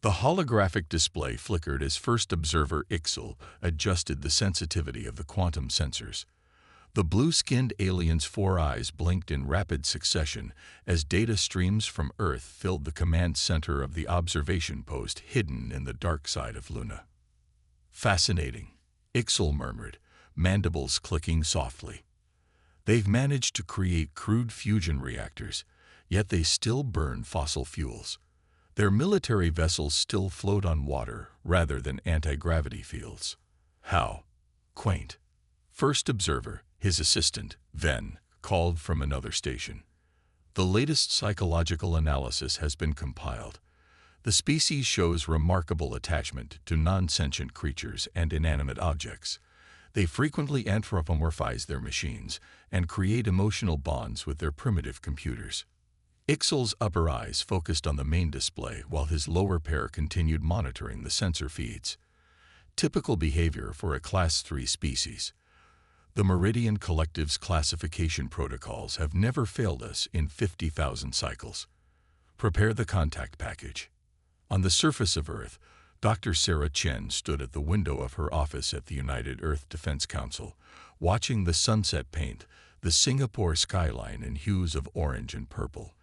The holographic display flickered as first observer Ixel adjusted the sensitivity of the quantum sensors. The blue-skinned alien's four eyes blinked in rapid succession as data streams from Earth filled the command center of the observation post hidden in the dark side of Luna. "Fascinating," Ixel murmured, mandibles clicking softly. "They've managed to create crude fusion reactors, yet they still burn fossil fuels. Their military vessels still float on water rather than anti-gravity fields. How quaint." First observer, his assistant, Ven, called from another station. "The latest psychological analysis has been compiled. The species shows remarkable attachment to non-sentient creatures and inanimate objects. They frequently anthropomorphize their machines and create emotional bonds with their primitive computers." Ixel's upper eyes focused on the main display while his lower pair continued monitoring the sensor feeds. Typical behavior for a Class 3 species. The Meridian Collective's classification protocols have never failed us in 50,000 cycles. Prepare the contact package. On the surface of Earth, Dr. Sarah Chen stood at the window of her office at the United Earth Defense Council, watching the sunset paint the Singapore skyline in hues of orange and purple.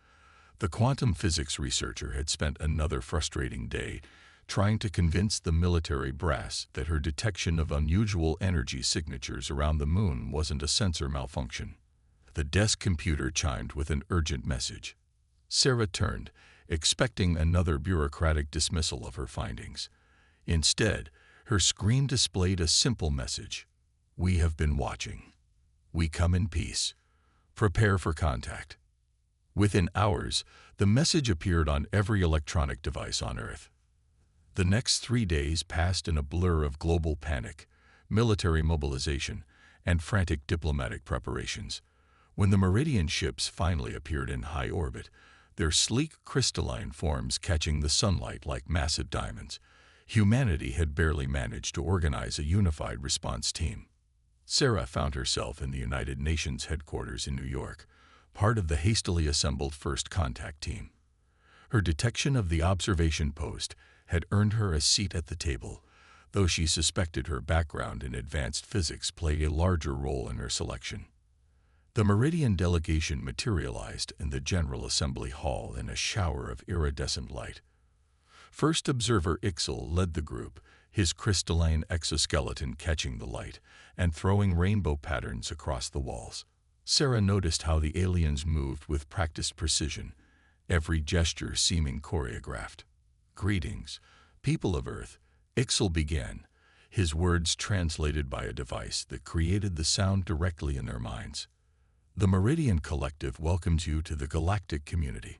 The quantum physics researcher had spent another frustrating day trying to convince the military brass that her detection of unusual energy signatures around the moon wasn't a sensor malfunction. The desk computer chimed with an urgent message. Sarah turned, expecting another bureaucratic dismissal of her findings. Instead, her screen displayed a simple message: "We have been watching. We come in peace. Prepare for contact." Within hours, the message appeared on every electronic device on Earth. The next 3 days passed in a blur of global panic, military mobilization, and frantic diplomatic preparations. When the Meridian ships finally appeared in high orbit, their sleek crystalline forms catching the sunlight like massive diamonds, humanity had barely managed to organize a unified response team. Sarah found herself in the United Nations headquarters in New York, part of the hastily assembled first contact team. Her detection of the observation post had earned her a seat at the table, though she suspected her background in advanced physics played a larger role in her selection. The Meridian delegation materialized in the General Assembly Hall in a shower of iridescent light. First observer Ixel led the group, his crystalline exoskeleton catching the light and throwing rainbow patterns across the walls. Sarah noticed how the aliens moved with practiced precision, every gesture seeming choreographed. "Greetings, people of Earth," Ixel began, his words translated by a device that created the sound directly in their minds. "The Meridian Collective welcomes you to the Galactic community."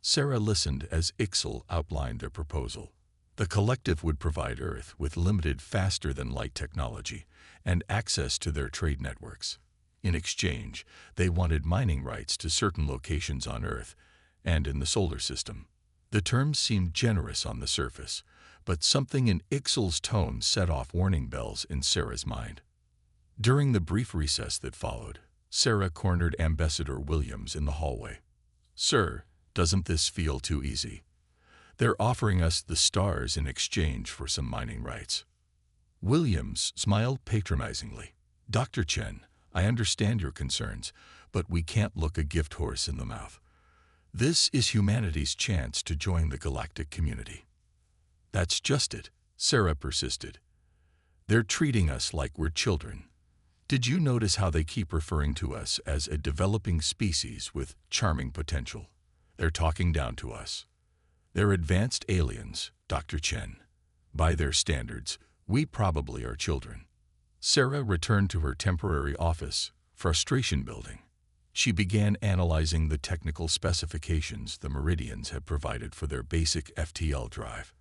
Sarah listened as Ixel outlined their proposal. The collective would provide Earth with limited faster-than-light technology and access to their trade networks. In exchange, they wanted mining rights to certain locations on Earth and in the solar system. The terms seemed generous on the surface, but something in Ixel's tone set off warning bells in Sarah's mind. During the brief recess that followed, Sarah cornered Ambassador Williams in the hallway. "Sir, doesn't this feel too easy? They're offering us the stars in exchange for some mining rights." Williams smiled patronizingly. "Dr. Chen, I understand your concerns, but we can't look a gift horse in the mouth. This is humanity's chance to join the galactic community." "That's just it," Sarah persisted. "They're treating us like we're children. Did you notice how they keep referring to us as a developing species with charming potential? They're talking down to us. They're advanced aliens, Dr. Chen. By their standards, we probably are children." Sarah returned to her temporary office, frustration building. She began analyzing the technical specifications the Meridians had provided for their basic FTL drive.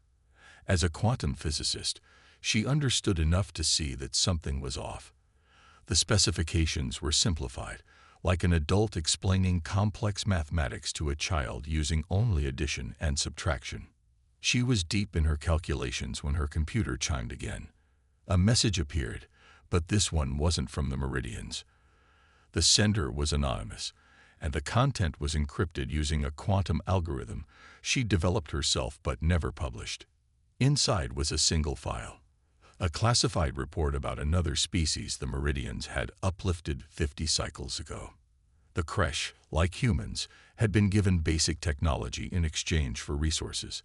As a quantum physicist, she understood enough to see that something was off. The specifications were simplified, like an adult explaining complex mathematics to a child using only addition and subtraction. She was deep in her calculations when her computer chimed again. A message appeared, but this one wasn't from the Meridians. The sender was anonymous, and the content was encrypted using a quantum algorithm she developed herself but never published. Inside was a single file, a classified report about another species the Meridians had uplifted 50 cycles ago. The Kresh, like humans, had been given basic technology in exchange for resources.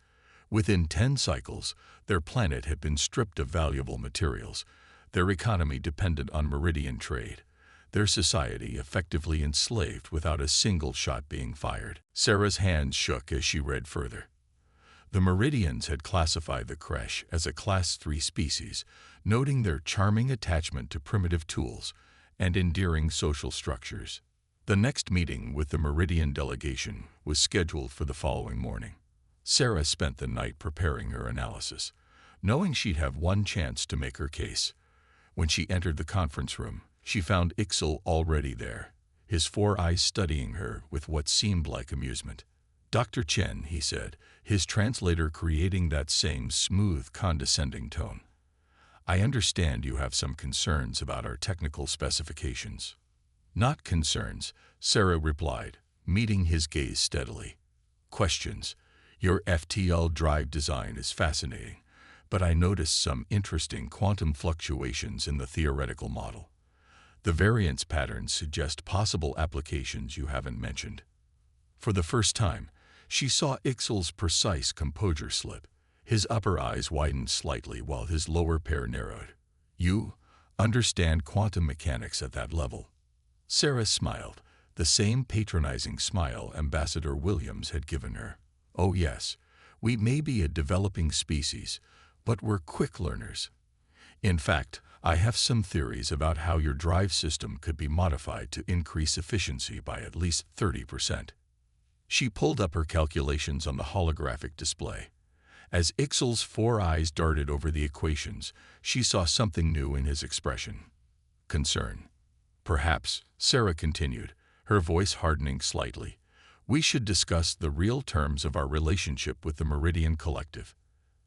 Within 10 cycles, their planet had been stripped of valuable materials, their economy dependent on Meridian trade, their society effectively enslaved without a single shot being fired. Sarah's hands shook as she read further. The Meridians had classified the Kresh as a Class 3 species, noting their charming attachment to primitive tools and endearing social structures. The next meeting with the Meridian delegation was scheduled for the following morning. Sarah spent the night preparing her analysis, knowing she'd have one chance to make her case. When she entered the conference room, she found Ixel already there, his 4 eyes studying her with what seemed like amusement. "Dr. Chen," he said, his translator creating that same smooth, condescending tone. "I understand you have some concerns about our technical specifications." "Not concerns," Sarah replied, meeting his gaze steadily. "Questions. Your FTL drive design is fascinating, but I noticed some interesting quantum fluctuations in the theoretical model. The variance patterns suggest possible applications you haven't mentioned." For the first time, she saw Ixel's precise composure slip. His upper eyes widened slightly while his lower pair narrowed. "You understand quantum mechanics at that level?" Sarah smiled, the same patronizing smile Ambassador Williams had given her. "Oh yes, we may be a developing species, but we're quick learners. In fact, I have some theories about how your drive system could be modified to increase efficiency by at least 30%. She pulled up her calculations on the holographic display. As Ixel's 4 eyes darted over the equations, she saw something new in his expression. Concern. "Perhaps," Sarah continued, her voice hardening slightly, "we should discuss the real terms of our relationship with the Meridian Collective.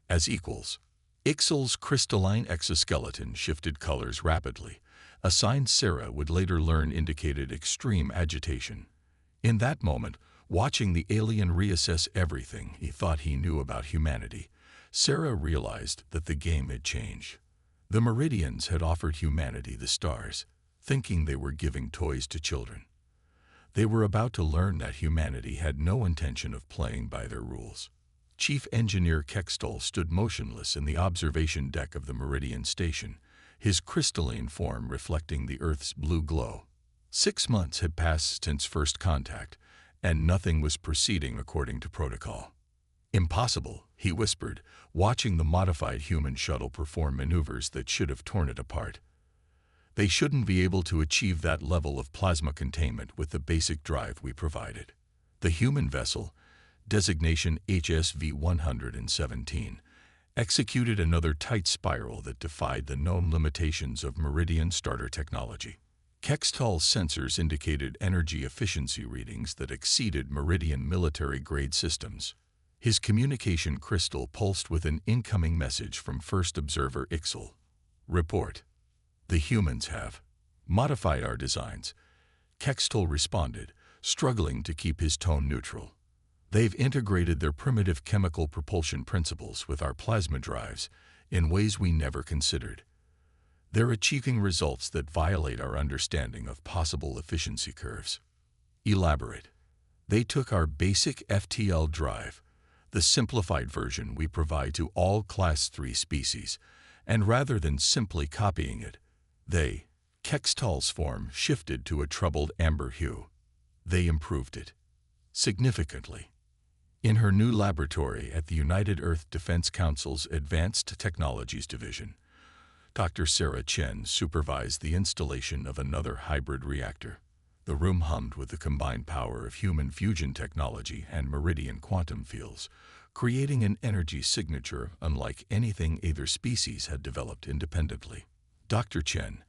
As equals." Ixel's crystalline exoskeleton shifted colors rapidly, a sign Sarah would later learn indicated extreme agitation. In that moment, watching the alien reassess everything he thought he knew about humanity, Sarah realized that the game had changed. The Meridians had offered humanity the stars, thinking they were giving toys to children. They were about to learn that humanity had no intention of playing by their rules. Chief Engineer Kextol stood motionless in the observation deck of the Meridian station, his crystalline form reflecting the Earth's blue glow. 6 months had passed since first contact, and nothing was proceeding according to protocol. "Impossible," he whispered, watching the modified human shuttle perform maneuvers that should have torn it apart. "They shouldn't be able to achieve that level of plasma containment with the basic drive we provided." The human vessel, designation HSV 117, executed another tight spiral that defied the known limitations of Meridian starter technology. Kextol's sensors indicated energy efficiency readings that exceeded Meridian military-grade systems. His communication crystal pulsed with an incoming message from First Observer Ixel. "Report. The humans have modified our designs." Kextol responded, struggling to keep his tone neutral. "They've integrated their primitive chemical propulsion principles with our plasma drives in ways we never considered. They're achieving results that violate our understanding of possible efficiency curves." "Elaborate." "They took our basic FTL drive, the simplified version we provide to all Class 3 species, and rather than simply copying it, Kextol's form shifted to a troubled amber hue. They improved it. Significantly. In her new laboratory at the United Earth Defense Council's Advanced Technologies Division, Dr. Sarah Chen supervised the installation of another hybrid reactor. The room hummed with the combined power of human fusion technology and Meridian quantum fields, creating an energy signature unlike anything either species had developed independently. "Dr. Chen,"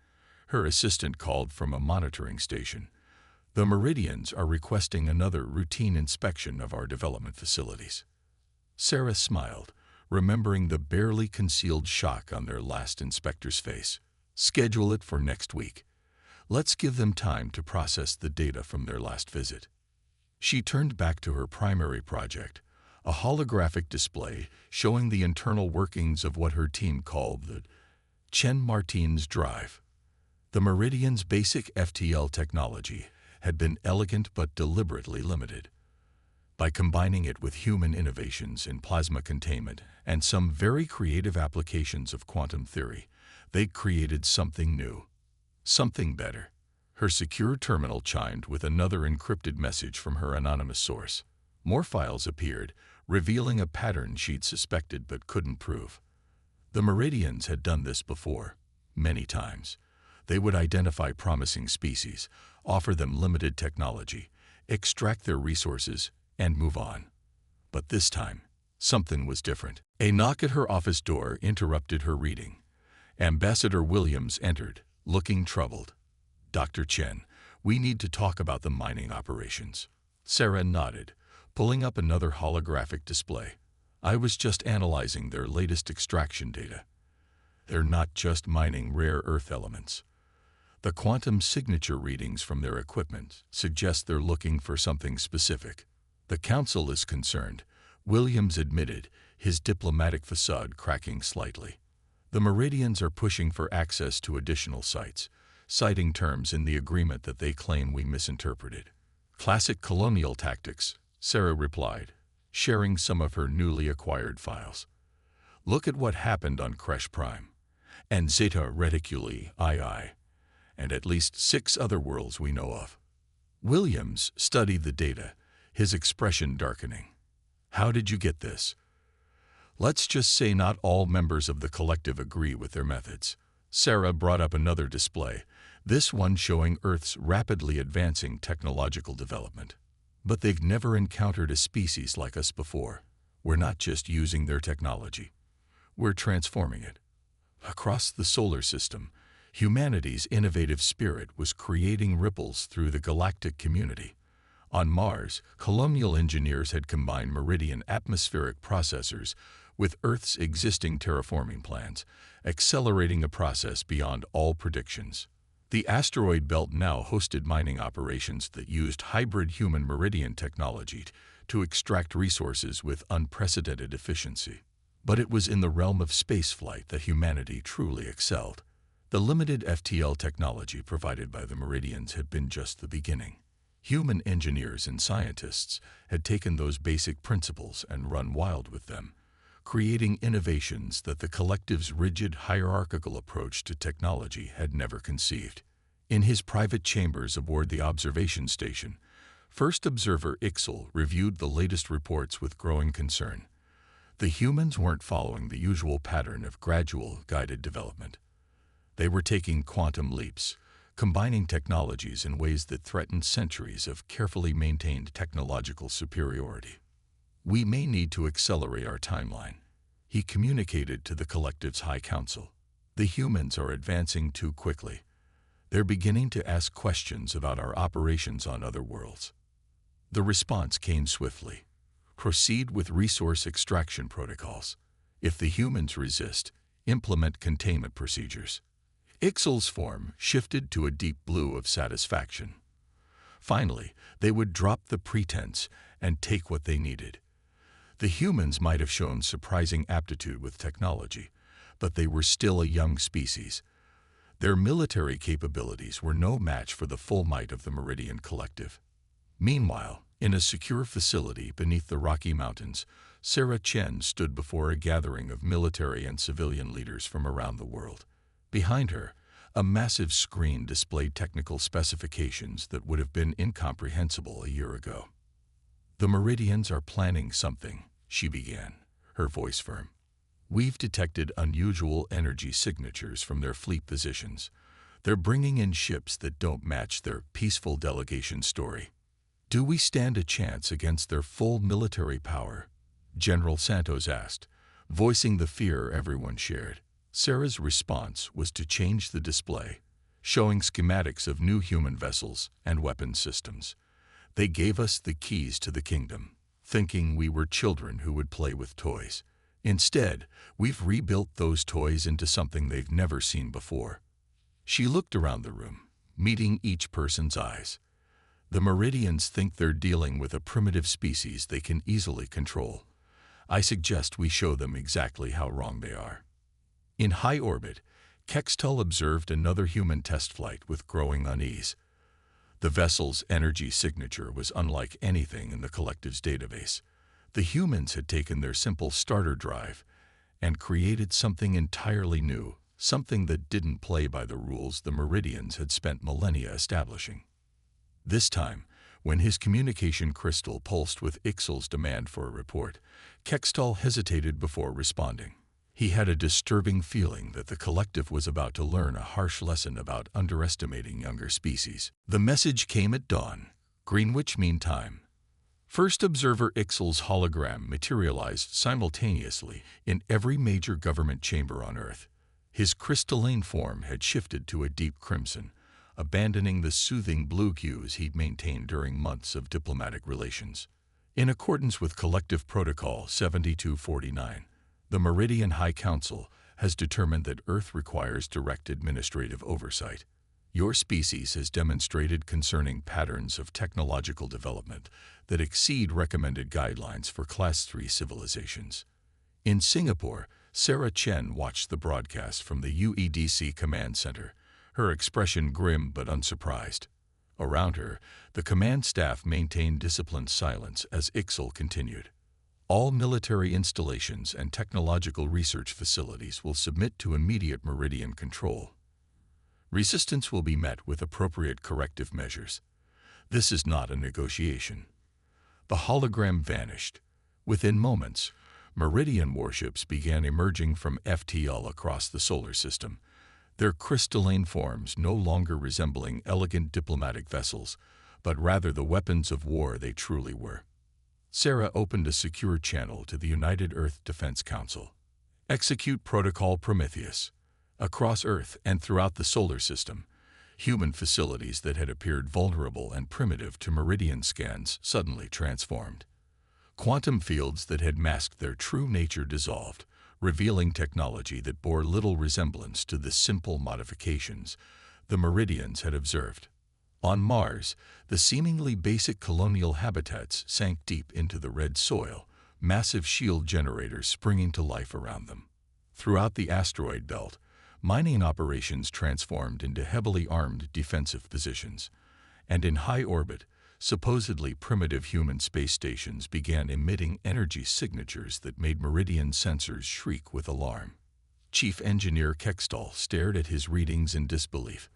her assistant called from a monitoring station, "the Meridians are requesting another routine inspection of our development facilities." Sarah smiled, remembering the barely concealed shock on their last inspector's face. "Schedule it for next week. Let's give them time to process the data from their last visit." She turned back to her primary project, a holographic display showing the internal workings of what her team called the Chen Martin's drive. The Meridian's basic FTL technology had been elegant but deliberately limited. By combining it with human innovations in plasma containment and some very creative applications of quantum theory, they created something new, something better. Her secure terminal chimed with another encrypted message from her anonymous source. More files appeared, revealing a pattern she'd suspected but couldn't prove. The Meridians had done this before, many times. They would identify promising species, offer them limited technology, extract their resources, and move on. But this time, something was different. A knock at her office door interrupted her reading. Ambassador Williams entered, looking troubled. "Dr. Chen, we need to talk about the mining operations." Sarah nodded, pulling up another holographic display. "I was just analyzing their latest extraction data. They're not just mining rare earth elements. The quantum signature readings from their equipment suggest they're looking for something specific." "The Council is concerned," Williams admitted, his diplomatic facade cracking slightly. "The Meridians are pushing for access to additional sites, citing terms in the agreement that they claim we misinterpreted." "Classic colonial tactics," Sarah replied, sharing some of her newly acquired files. "Look at what happened on Kresh Prime, and Zeta Reticuli II, and at least 6 other worlds we know of." Williams studied the data, his expression darkening. "How did you get this?" "Let's just say not all members of the collective agree with their methods." Sarah brought up another display, this one showing Earth's rapidly advancing technological development. "But they've never encountered a species like us before. We're not just using their technology. We're transforming it." Across the solar system, humanity's innovative spirit was creating ripples through the galactic community. On Mars, colonial engineers had combined Meridian atmospheric processors with Earth's existing terraforming plans, accelerating the process beyond all predictions. The asteroid belt now hosted mining operations that used hybrid human Meridian technology to extract resources with unprecedented efficiency. But it was in the realm of spaceflight that humanity truly excelled. The limited FTL technology provided by the Meridians had been just the beginning. Human engineers and scientists had taken those basic principles and run wild with them, creating innovations that the collective's rigid hierarchical approach to technology had never conceived. In his private chambers aboard the observation station, First Observer Ixel reviewed the latest reports with growing concern. The humans weren't following the usual pattern of gradual, guided development. They were taking quantum leaps, combining technologies in ways that threatened centuries of carefully maintained technological superiority. "We may need to accelerate our timeline," he communicated to the collective's High Council. "The humans are advancing too quickly. They're beginning to ask questions about our operations on other worlds." The response came swiftly. "Proceed with resource extraction protocols. If the humans resist, implement containment procedures." Ixel's form shifted to a deep blue of satisfaction. Finally, they would drop the pretense and take what they needed. The humans might have shown surprising aptitude with technology, but they were still a young species. Their military capabilities were no match for the full might of the Meridian Collective. Meanwhile, in a secure facility beneath the Rocky Mountains, Sarah Chen stood before a gathering of military and civilian leaders from around the world. Behind her, a massive screen displayed technical specifications that would have been incomprehensible a year ago. "The Meridians are planning something," she began, her voice firm. "We've detected unusual energy signatures from their fleet positions. They're bringing in ships that don't match their peaceful delegation story. Do we stand a chance against their full military power?" General Santos asked, voicing the fear everyone shared. Sarah's response was to change the display, showing schematics of new human vessels and weapon systems. "They gave us the keys to the kingdom, thinking we were children who would play with toys. Instead, we've rebuilt those toys into something they've never seen before." She looked around the room, meeting each person's eyes. "The Meridians think they're dealing with a primitive species they can easily control. I suggest we show them exactly how wrong they are. In high orbit, Kextel observed another human test flight with growing unease. The vessel's energy signature was unlike anything in the collective's database. The humans had taken their simple starter drive and created something entirely new, something that didn't play by the rules the Meridians had spent millennia establishing. This time, when his communication crystal pulsed with Ixal's demand for a report, Kextal hesitated before responding. He had a disturbing feeling that the collective was about to learn a harsh lesson about underestimating younger species. The message came at dawn, Greenwich Mean Time. First observer Ixal's hologram materialized simultaneously in every major government chamber on Earth. His crystalline form had shifted to a deep crimson, abandoning the soothing blue hues he'd maintained during months of diplomatic relations. In accordance with Collective Protocol 7249, the Meridian High Council has determined that Earth requires direct administrative oversight. Your species has demonstrated concerning patterns of technological development that exceed recommended guidelines for Class 3 civilizations. In Singapore, Sarah Chen watched the broadcast from the UEDC Command Center, her expression grim but unsurprised. Around her, the command staff maintained disciplined silence as Ixal continued. All military installations and technological research facilities will submit to immediate Meridian control. Resistance will be met with appropriate corrective measures. This is not a negotiation. The hologram vanished. Within moments, Meridian warships began emerging from FTL across the solar system, their crystalline forms no longer resembling elegant diplomatic vessels, but rather the weapons of war they truly were. Sarah opened a secure channel to the United Earth Defense Council. Execute Protocol Prometheus. Across Earth and throughout the solar system, human facilities that had appeared vulnerable and primitive to Meridian scans suddenly transformed. Quantum fields that had masked their true nature dissolved, revealing technology that bore little resemblance to the simple modifications the Meridians had observed. On Mars, the seemingly basic colonial habitats sank deep into the red soil, massive shield generators springing to life around them. Throughout the asteroid belt, mining operations transformed into heavily armed defensive positions, and in high orbit, supposedly primitive human space stations began emitting energy signatures that made Meridian sensors shriek with alarm. Chief Engineer Kextal stared at his readings in disbelief.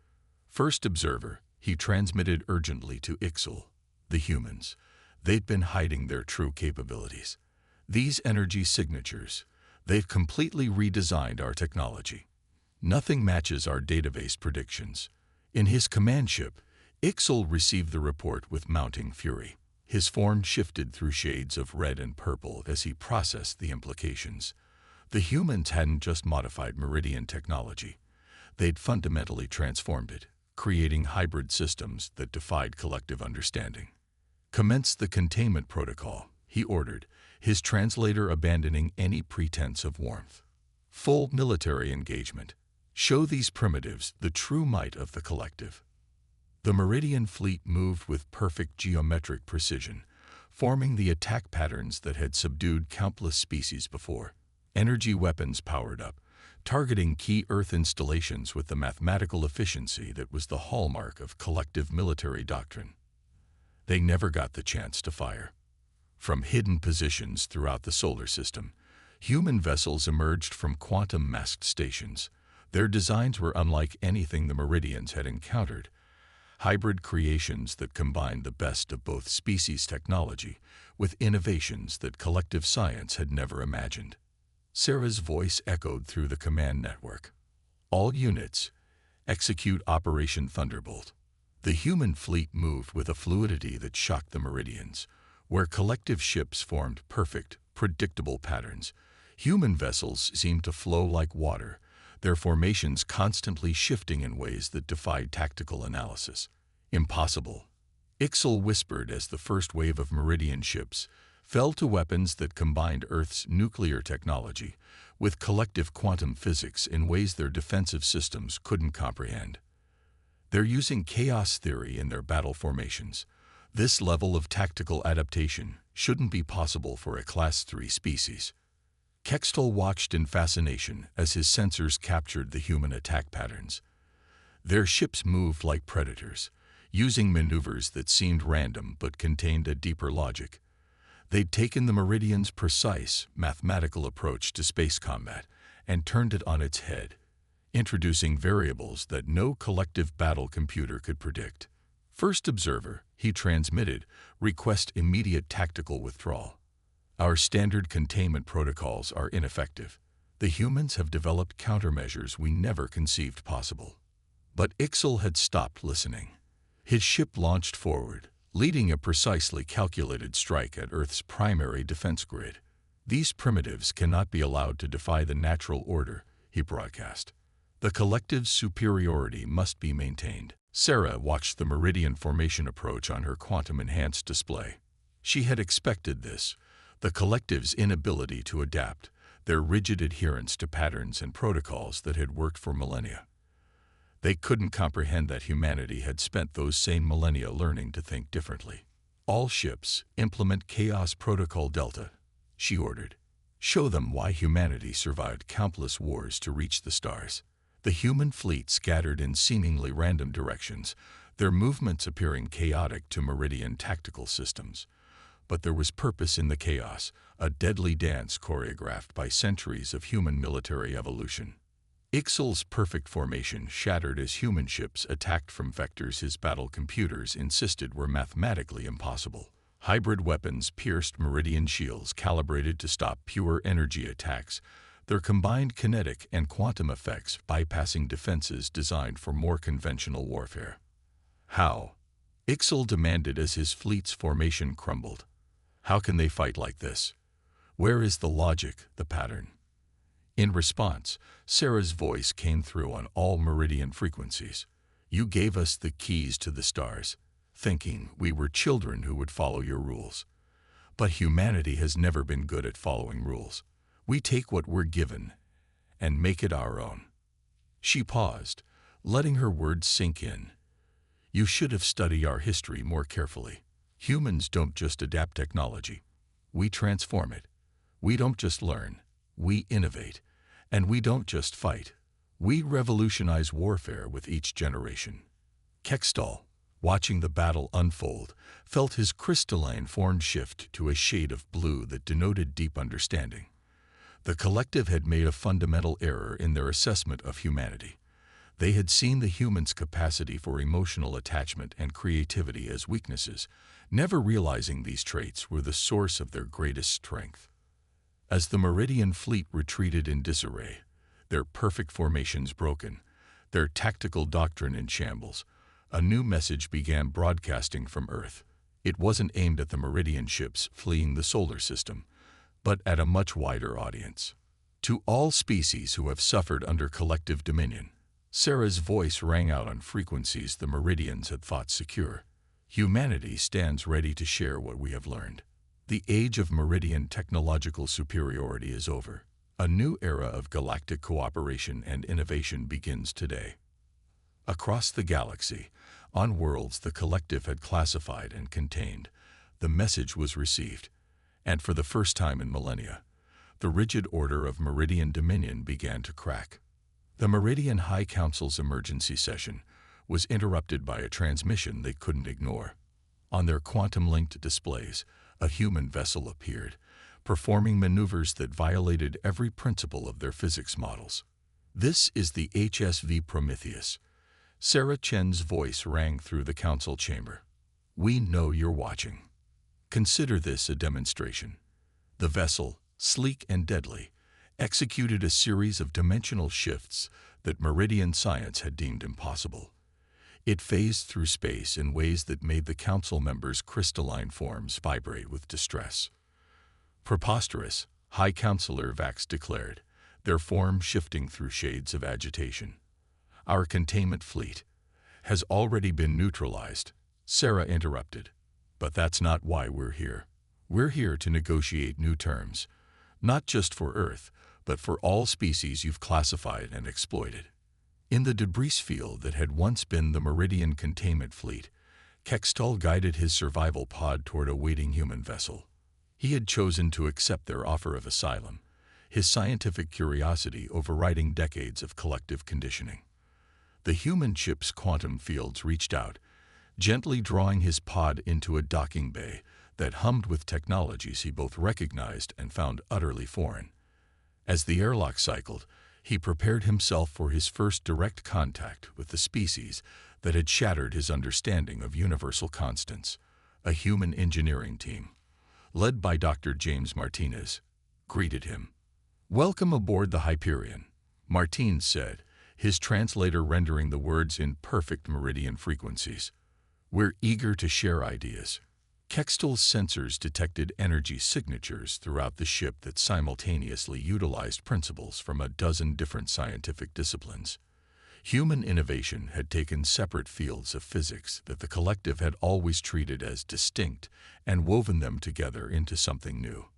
First observer, he transmitted urgently to Ixal, the humans. They'd been hiding their true capabilities. These energy signatures, they've completely redesigned our technology. Nothing matches our database predictions. In his command ship, Ixal received the report with mounting fury. His form shifted through shades of red and purple as he processed the implications. The humans hadn't just modified Meridian technology. They'd fundamentally transformed it, creating hybrid systems that defied collective understanding. Commence the containment protocol, he ordered, his translator abandoning any pretense of warmth. Full military engagement. Show these primitives the true might of the collective. The Meridian fleet moved with perfect geometric precision, forming the attack patterns that had subdued countless species before. Energy weapons powered up, targeting key Earth installations with the mathematical efficiency that was the hallmark of collective military doctrine. They never got the chance to fire. From hidden positions throughout the solar system, human vessels emerged from quantum-masked stations. Their designs were unlike anything the Meridians had encountered, hybrid creations that combined the best of both species technology with innovations that collective science had never imagined. Sarah's voice echoed through the command network. All units, execute Operation Thunderbolt. The human fleet moved with a fluidity that shocked the Meridians, where collective ships formed perfect, predictable patterns. Human vessels seemed to flow like water, their formations constantly shifting in ways that defied tactical analysis. Impossible, Ixal whispered as the first wave of Meridian ships fell to weapons that combined Earth's nuclear technology with collective quantum physics in ways their defensive systems couldn't comprehend. They're using chaos theory in their battle formations, This level of tactical adaptation shouldn't be possible for a Class 3 species. Kextol watched in fascination as his sensors captured the human attack patterns. Their ships moved like predators, using maneuvers that seemed random but contained a deeper logic. They'd taken the Meridian's precise, mathematical approach to space combat and turned it on its head, introducing variables that no collective battle computer could predict. First observer, he transmitted, request immediate tactical withdrawal. Our standard containment protocols are ineffective. The humans have developed countermeasures we never conceived possible. But Ixal had stopped listening. His ship launched forward, leading a precisely calculated strike at Earth's primary defense grid. These primitives cannot be allowed to defy the natural order, he broadcast. The collective's superiority must be maintained. Sarah watched the Meridian formation approach on her quantum-enhanced display. She had expected this, the collective's inability to adapt, their rigid adherence to patterns and protocols that had worked for millennia. They couldn't comprehend that humanity had spent those same millennia learning to think differently. All ships implement Chaos Protocol Delta, she ordered. Show them why humanity survived countless wars to reach the stars. The human fleet scattered in seemingly random directions, their movements appearing chaotic to Meridian tactical systems. But there was purpose in the chaos, a deadly dance choreographed by centuries of human military evolution. Ixal's perfect formation shattered as human ships attacked from vectors his battle computers insisted were mathematically impossible. Hybrid weapons pierced Meridian shields calibrated to stop pure energy attacks, their combined kinetic and quantum effects bypassing defenses designed for more conventional warfare. How? Ixal demanded as his fleet's formation crumbled. How can they fight like this? Where is the logic, the pattern? In response, Sarah's voice came through on all Meridian frequencies. You gave us the keys to the stars, thinking we were children who would follow your rules. But humanity has never been good at following rules. We take what we're given and make it our own. She paused, letting her words sink in. You should have studied our history more carefully. Humans don't just adapt technology. We transform it. We don't just learn. We innovate. And we don't just fight. We revolutionize warfare with each generation. Kextol, watching the battle unfold, felt his crystalline form shift to a shade of blue that denoted deep understanding. The collective had made a fundamental error in their assessment of humanity. They had seen the human's capacity for emotional attachment and creativity as weaknesses, never realizing these traits were the source of their greatest strength. As the Meridian fleet retreated in disarray, their perfect formations broken, their tactical doctrine in shambles, a new message began broadcasting from Earth. It wasn't aimed at the Meridian ships fleeing the solar system, but at a much wider audience. To all species who have suffered under collective dominion, Sarah's voice rang out on frequencies the Meridians had thought secure. Humanity stands ready to share what we have learned. The age of Meridian technological superiority is over. A new era of galactic cooperation and innovation begins today. Across the galaxy, on worlds the collective had classified and contained, the message was received. And for the first time in millennia, the rigid order of Meridian dominion began to crack. The Meridian High Council's emergency session was interrupted by a transmission they couldn't ignore. On their quantum-linked displays, a human vessel appeared, performing maneuvers that violated every principle of their physics models. This is the HSV Prometheus. Sarah Chen's voice rang through the council chamber. We know you're watching. Consider this a demonstration. The vessel, sleek and deadly, executed a series of dimensional shifts that Meridian science had deemed impossible. It phased through space in ways that made the council members' crystalline forms vibrate with distress. Preposterous, High Counselor Vax declared, their form shifting through shades of agitation. Our containment fleet has already been neutralized, Sarah interrupted. But that's not why we're here. We're here to negotiate new terms, not just for Earth, but for all species you've classified and exploited. In the debris field that had once been the Meridian containment fleet, Kextol guided his survival pod toward a waiting human vessel. He had chosen to accept their offer of asylum, his scientific curiosity overriding decades of collective conditioning. The human ship's quantum fields reached out, gently drawing his pod into a docking bay that hummed with technologies he both recognized and found utterly foreign. As the airlock cycled, he prepared himself for his first direct contact with the species that had shattered his understanding of universal constants, a human engineering team, led by Dr. James Martinez, greeted him. "Welcome aboard the Hyperion," Martinez said, his translator rendering the words in perfect meridian frequencies. "We're eager to share ideas." Kextol's sensors detected energy signatures throughout the ship that simultaneously utilized principles from a dozen different scientific disciplines. Human innovation had taken separate fields of physics that the collective had always treated as distinct and woven them together into something new.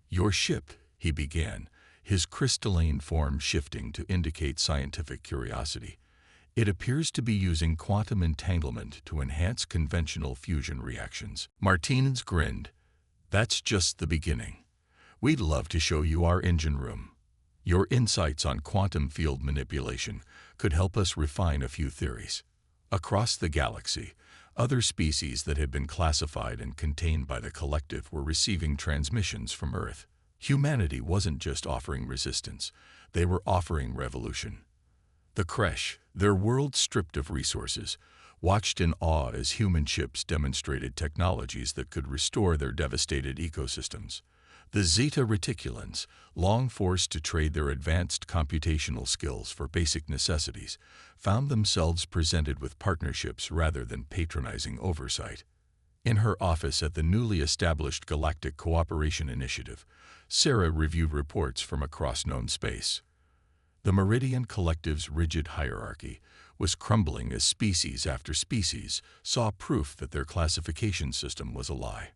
"Your ship," he began, his crystalline form shifting to indicate scientific curiosity. "It appears to be using quantum entanglement to enhance conventional fusion reactions." Martinez grinned. "That's just the beginning. We'd love to show you our engine room. Your insights on quantum field manipulation could help us refine a few theories." Across the galaxy, other species that had been classified and contained by the collective were receiving transmissions from Earth. Humanity wasn't just offering resistance, they were offering revolution. The Kresh, their world stripped of resources, watched in awe as human ships demonstrated technologies that could restore their devastated ecosystems. The Zeta Reticulans, long forced to trade their advanced computational skills for basic necessities, found themselves presented with partnerships rather than patronizing oversight. In her office at the newly established Galactic Cooperation Initiative, Sarah reviewed reports from across known space. The Meridian Collective's rigid hierarchy was crumbling as species after species saw proof that their classification system was a lie.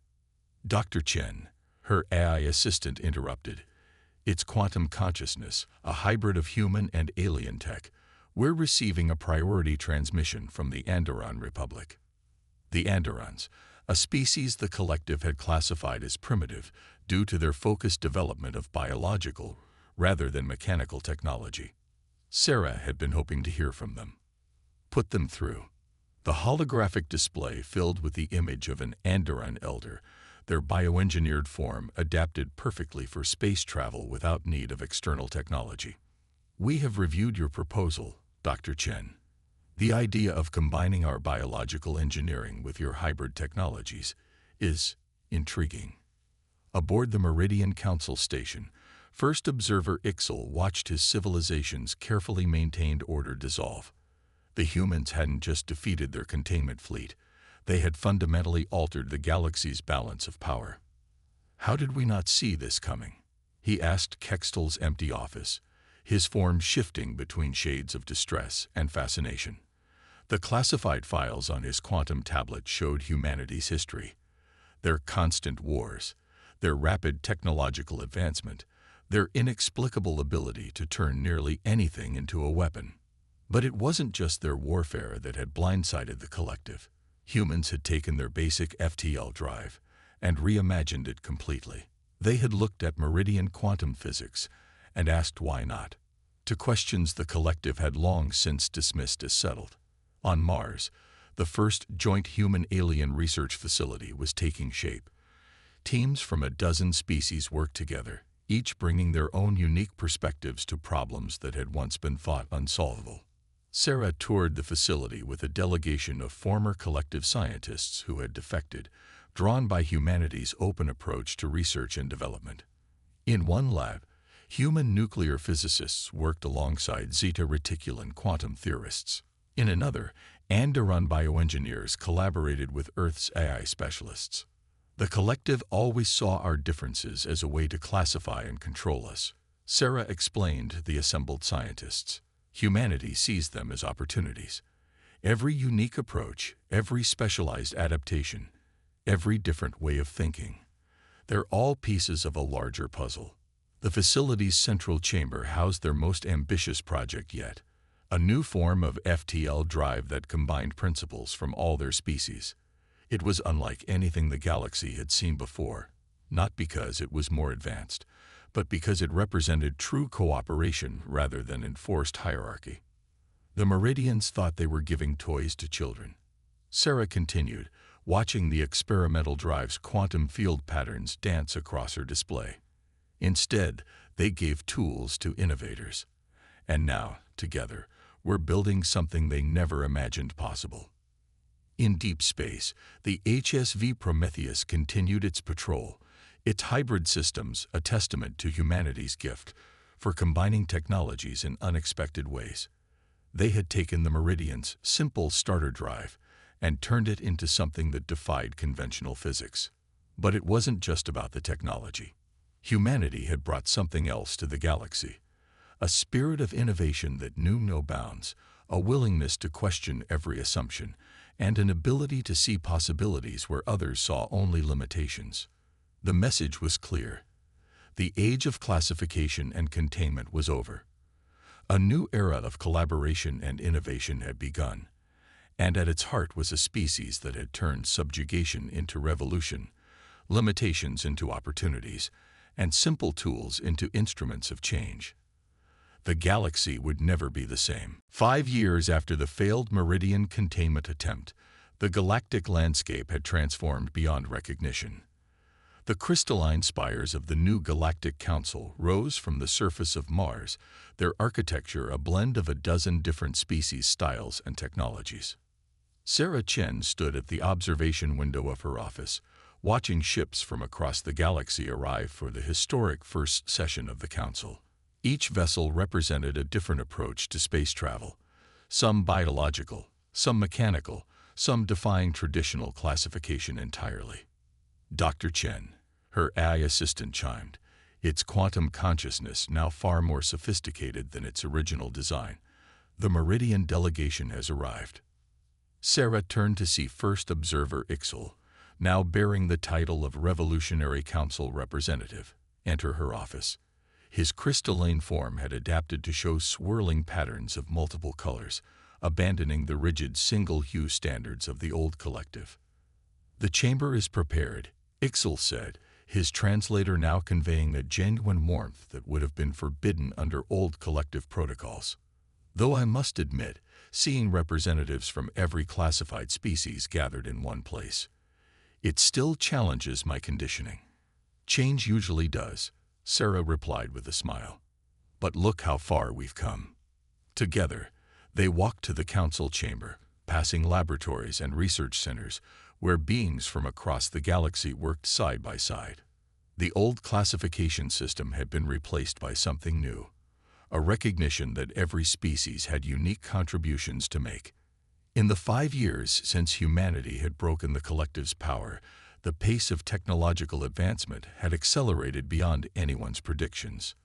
Dr. Chen, her AI assistant, interrupted. "It's quantum consciousness, a hybrid of human and alien tech. We're receiving a priority transmission from the Andorran Republic." The Andorrans, a species the collective had classified as primitive due to their focused development of biological rather than mechanical technology. Sarah had been hoping to hear from them. "Put them through." The holographic display filled with the image of an Andorran elder, their bioengineered form adapted perfectly for space travel without need of external technology. "We have reviewed your proposal, Dr. Chen. The idea of combining our biological engineering with your hybrid technologies is intriguing." Aboard the Meridian Council Station, First Observer Ixel watched his civilization's carefully maintained order dissolve. The humans hadn't just defeated their containment fleet, they had fundamentally altered the galaxy's balance of power. "How did we not see this coming?" he asked Kextol's empty office, his form shifting between shades of distress and fascination. The classified files on his quantum tablet showed humanity's history, their constant wars, their rapid technological advancement, their inexplicable ability to turn nearly anything into a weapon. But it wasn't just their warfare that had blindsided the collective. Humans had taken their basic FTL drive and reimagined it completely. They had looked at meridian quantum physics and asked why not, to questions the collective had long since dismissed as settled. On Mars, the first joint human-alien research facility was taking shape. Teams from a dozen species worked together, each bringing their own unique perspectives to problems that had once been thought unsolvable. Sarah toured the facility with a delegation of former collective scientists who had defected, drawn by humanity's open approach to research and development. In one lab, human nuclear physicists worked alongside Zeta Reticulan quantum theorists. In another, Andorran bioengineers collaborated with Earth's AI specialists. The collective always saw our differences as a way to classify and control us, Sarah explained to the assembled scientists. Humanity sees them as opportunities. Every unique approach, every specialized adaptation, every different way of thinking. They're all pieces of a larger puzzle. The facility's central chamber housed their most ambitious project yet, a new form of FTL drive that combined principles from all their species. It was unlike anything the galaxy had seen before, not because it was more advanced, but because it represented true cooperation rather than enforced hierarchy. The Meridians thought they were giving toys to children. Sarah continued, watching the experimental drive's quantum field patterns dance across her display. Instead, they gave tools to innovators. And now, together, we're building something they never imagined possible. In deep space, the HSV Prometheus continued its patrol, its hybrid systems a testament to humanity's gift for combining technologies in unexpected ways. They had taken the Meridian's simple starter drive and turned it into something that defied conventional physics. But it wasn't just about the technology. Humanity had brought something else to the galaxy, a spirit of innovation that knew no bounds, a willingness to question every assumption, and an ability to see possibilities where others saw only limitations. The message was clear. The age of classification and containment was over. A new era of collaboration and innovation had begun, and at its heart was a species that had turned subjugation into revolution, limitations into opportunities, and simple tools into instruments of change. The galaxy would never be the same. 5 years after the failed Meridian containment attempt, the galactic landscape had transformed beyond recognition. The crystalline spires of the new Galactic Council rose from the surface of Mars, their architecture a blend of a dozen different species, styles, and technologies. Sarah Chen stood at the observation window of her office, watching ships from across the galaxy arrive for the historic first session of the Council. Each vessel represented a different approach to space travel, some biological, some mechanical, some defying traditional classification entirely. Dr. Chen, her AI assistant, chimed, its quantum consciousness now far more sophisticated than its original design. The Meridian delegation has arrived. Sarah turned to see First Observer Ixel, now bearing the title of Revolutionary Council Representative, enter her office. His crystalline form had adapted to show swirling patterns of multiple colors, abandoning the rigid single-hue standards of the old collective. "The chamber is prepared," Ixel said, his translator now conveying a genuine warmth that would have been forbidden under old collective protocols. "Though I must admit, seeing representatives from every classified species gathered in one place, it still challenges my conditioning." "Change usually does," Sarah replied with a smile. "But look how far we've come." Together, they walked to the council chamber, passing laboratories and research centers where beings from across the galaxy worked side by side. The old classification system had been replaced by something new, a recognition that every species had unique contributions to make. In the 5 years since humanity had broken the collective's power, the pace of technological advancement had accelerated beyond anyone's predictions.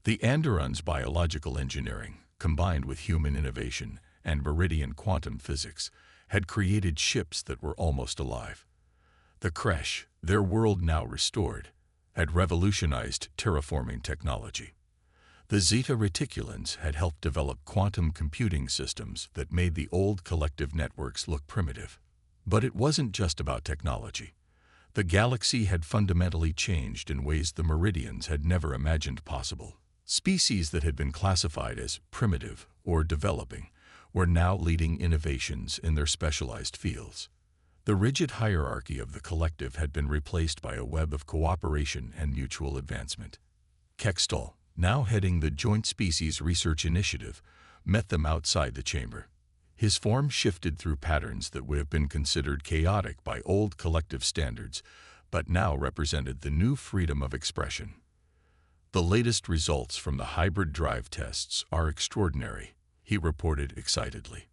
The Andorran's biological engineering, combined with human innovation and Meridian quantum physics, had created ships that were almost alive. The Creche, their world now restored, had revolutionized terraforming technology. The Zeta Reticulans had helped develop quantum computing systems that made the old collective networks look primitive. But it wasn't just about technology. The galaxy had fundamentally changed in ways the Meridians had never imagined possible. Species that had been classified as primitive or developing were now leading innovations in their specialized fields. The rigid hierarchy of the collective had been replaced by a web of cooperation and mutual advancement. Kextol, now heading the Joint Species Research Initiative, met them outside the chamber. His form shifted through patterns that would have been considered chaotic by old collective standards, but now represented the new freedom of expression. "The latest results from the hybrid drive tests are extraordinary," he reported excitedly.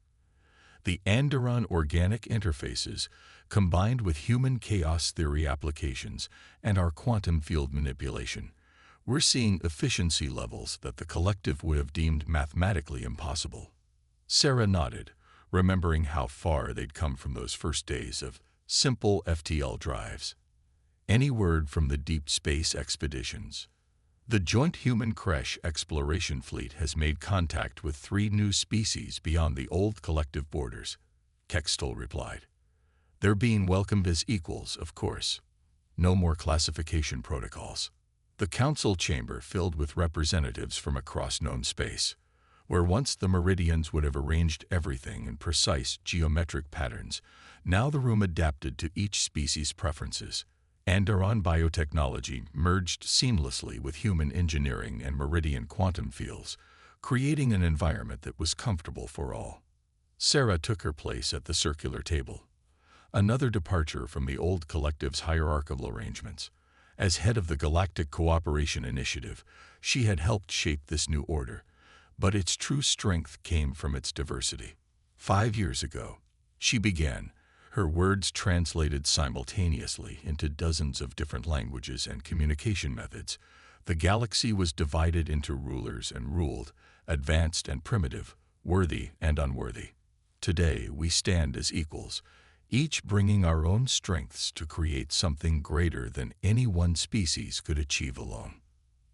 "The Andorran organic interfaces, combined with human chaos theory applications and our quantum field manipulation, we're seeing efficiency levels that the collective would have deemed mathematically impossible." Sarah nodded, remembering how far they'd come from those first days of simple FTL drives. "Any word from the deep space expeditions?" The Joint Human Creche Exploration Fleet has made contact with 3 new species beyond the old collective borders, Kextol replied. They're being welcomed as equals, of course. No more classification protocols. The council chamber filled with representatives from across known space, where once the meridians would have arranged everything in precise geometric patterns, now the room adapted to each species' preferences. Andorran biotechnology merged seamlessly with human engineering and meridian quantum fields, creating an environment that was comfortable for all. Sarah took her place at the circular table. Another departure from the old collective's hierarchical arrangements. As head of the Galactic Cooperation Initiative, she had helped shape this new order, but its true strength came from its diversity. 5 years ago, she began, her words translated simultaneously into dozens of different languages and communication methods. The galaxy was divided into rulers and ruled, advanced and primitive, worthy and unworthy. Today, we stand as equals, each bringing our own strengths to create something greater than any one species could achieve alone.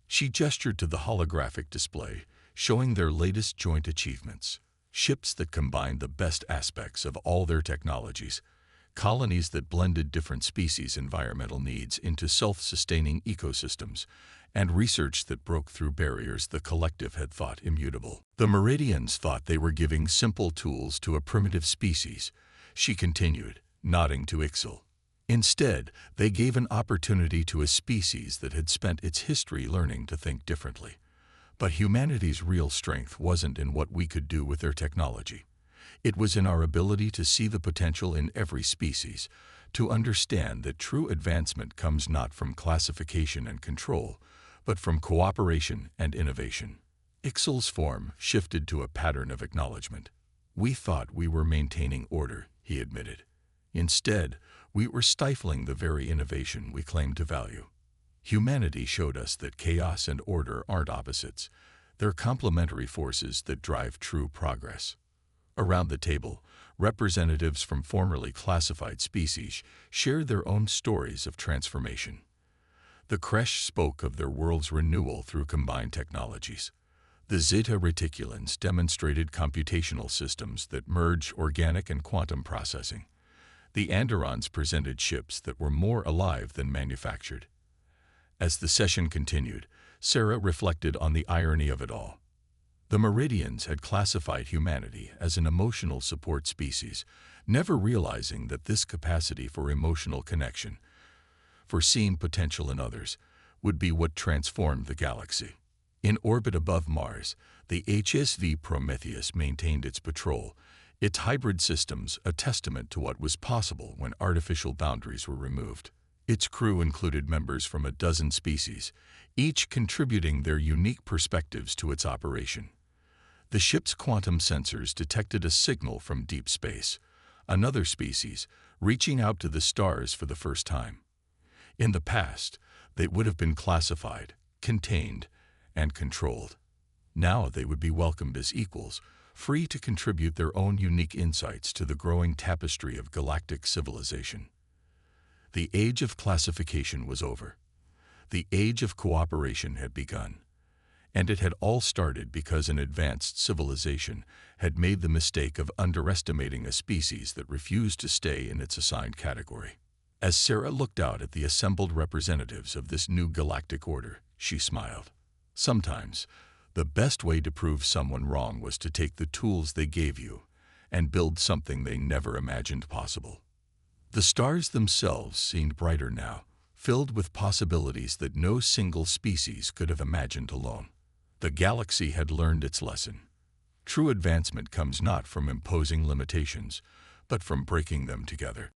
She gestured to the holographic display, showing their latest joint achievements. Ships that combined the best aspects of all their technologies, colonies that blended different species' environmental needs into self-sustaining ecosystems, and research that broke through barriers the collective had thought immutable. The Meridians thought they were giving simple tools to a primitive species, she continued, nodding to Ixal. Instead, they gave an opportunity to a species that had spent its history learning to think differently. But humanity's real strength wasn't in what we could do with their technology. It was in our ability to see the potential in every species, to understand that true advancement comes not from classification and control, but from cooperation and innovation. Ixal's form shifted to a pattern of acknowledgement. We thought we were maintaining order, he admitted. Instead, we were stifling the very innovation we claimed to value. Humanity showed us that chaos and order aren't opposites. They're complementary forces that drive true progress. Around the table, representatives from formerly classified species shared their own stories of transformation. The Creche spoke of their world's renewal through combined technologies. The Zeta Reticulans demonstrated computational systems that merge organic and quantum processing. The Andorrans presented ships that were more alive than manufactured. As the session continued, Sarah reflected on the irony of it all. The Meridians had classified humanity as an emotional support species, never realizing that this capacity for emotional connection, for seeing potential in others, would be what transformed the galaxy. In orbit above Mars, the HSV Prometheus maintained its patrol, its hybrid systems a testament to what was possible when artificial boundaries were removed. Its crew included members from a dozen species, each contributing their unique perspectives to its operation. The ship's quantum sensors detected a signal from deep space, another species reaching out to the stars for the first time. In the past, they would have been classified, contained, and controlled. Now they would be welcomed as equals, free to contribute their own unique insights to the growing tapestry of galactic civilization. The age of classification was over. The age of cooperation had begun. And it had all started because an advanced civilization had made the mistake of underestimating a species that refused to stay in its assigned category. As Sarah looked out at the assembled representatives of this new galactic order, she smiled. Sometimes, the best way to prove someone wrong was to take the tools they gave you and build something they never imagined possible. The stars themselves seemed brighter now, filled with possibilities that no single species could have imagined alone. The galaxy had learned its lesson. True advancement comes not from imposing limitations, but from breaking them together.